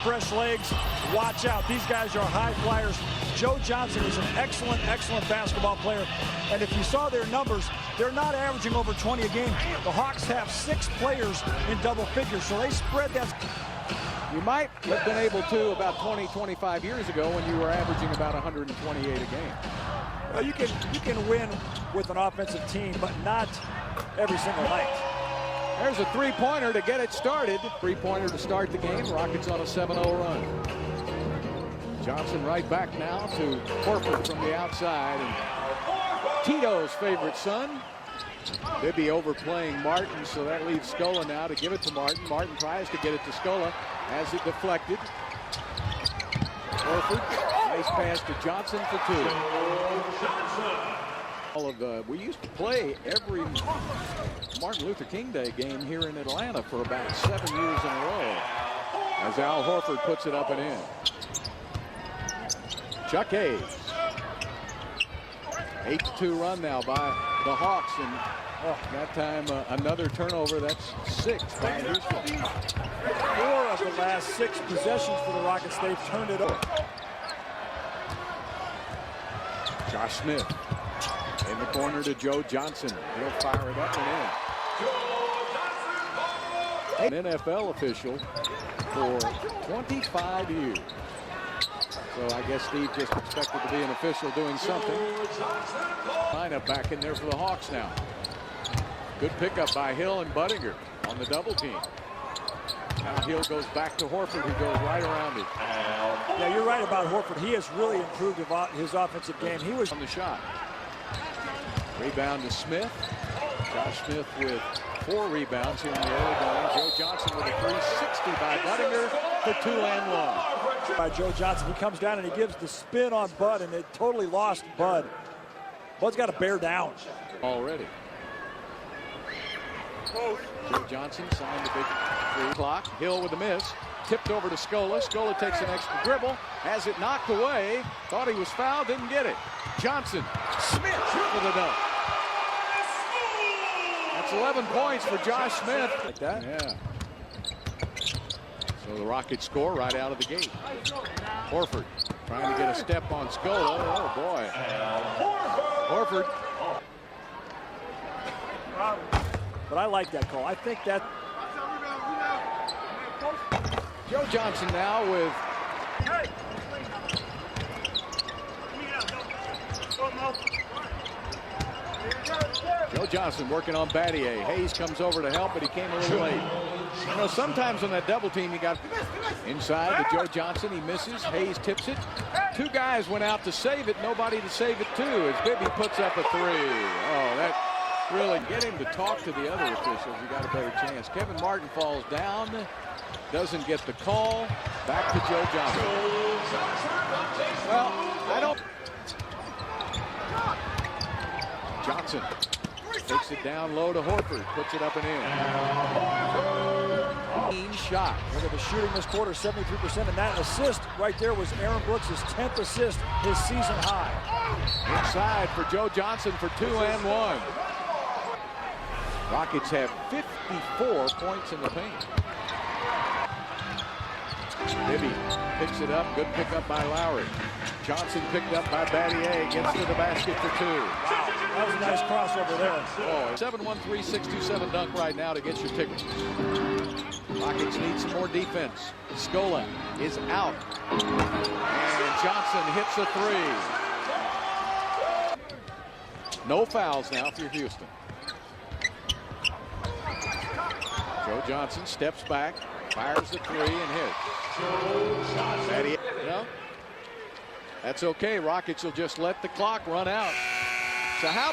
Fresh legs, watch out. These guys are high flyers. Joe Johnson is an excellent basketball player. And if you saw their numbers, they're not averaging over 20 a game. The Hawks have 6 players in double figures, so they spread that. You might have been able to about 20, 25 years ago when you were averaging about 128 a game. Well, you can win with an offensive team, but not every single night. There's a three-pointer to get it started. Three-pointer to start the game. Rockets on a 7-0 run. Johnson right back now to Horford from the outside. And Tito's favorite son. Bibby overplaying Martin, so that leaves Scola now to give it to Martin. Martin tries to get it to Scola. Has it deflected. Horford, nice pass to Johnson for 2. We used to play every Martin Luther King Day game here in Atlanta for about 7 years in a row. As Al Horford puts it up and in. Chuck Hayes. 8-2 run now by the Hawks, and that time another turnover. That's 6 by Houston. 4 of the last 6 possessions for the Rockets, they've turned it over. Josh Smith in the corner to Joe Johnson. He'll fire it up and in. An NFL official for 25 years. So I guess Steve just expected to be an official doing something. Lineup back in there for the Hawks now. Good pickup by Hill and Budinger on the double team. Now Hill goes back to Horford, who goes right around it. Yeah, you're right about Horford. He has really improved his offensive game. He was on the shot. Rebound to Smith. Josh Smith with 4 rebounds here in the early going. Joe Johnson with a 360 by Budinger for 2 and 1. By Joe Johnson. He comes down and he gives the spin on Bud, and it totally lost Bud. Bud's got to bear down. Already. Joe Johnson signed the big 3 clock. Hill with a miss. Tipped over to Scola. Scola takes an extra dribble. Has it knocked away. Thought he was fouled. Didn't get it. Johnson. Smith for the dunk. That's 11 points for Josh Smith. Like that? Yeah. So the Rockets score right out of the gate. Horford trying to get a step on Scola. Oh, boy. Horford. But I like that call. I think that. Joe Johnson now with. Joe Johnson working on Battier. Hayes comes over to help, but he came a little late. You know, sometimes on that double team, you got inside to Joe Johnson. He misses. Hayes tips it. 2 guys went out to save it. Nobody to save it to as Bibby puts up a 3. Oh, that really get him to talk to the other officials. You got a better chance. Kevin Martin falls down. Doesn't get the call. Back to Joe Johnson. Well, I don't. Johnson takes it down low to Horford. Puts it up and in. Shot. Look at the shooting this quarter, 73%. And that assist right there was Aaron Brooks' 10th assist, his season high. Inside for Joe Johnson for 2 and 1. Rockets have 54 points in the paint. Bibby picks it up. Good pickup by Lowry. Johnson picked up by Battier. Gets to the basket for 2. Wow, that was a nice crossover there. Oh, 713-627 dunk right now to get your tickets. Rockets need some more defense. Scola is out. And Johnson hits a 3. No fouls now for Houston. Joe Johnson steps back, fires the 3 and hits. No, that's okay. Rockets will just let the clock run out. So how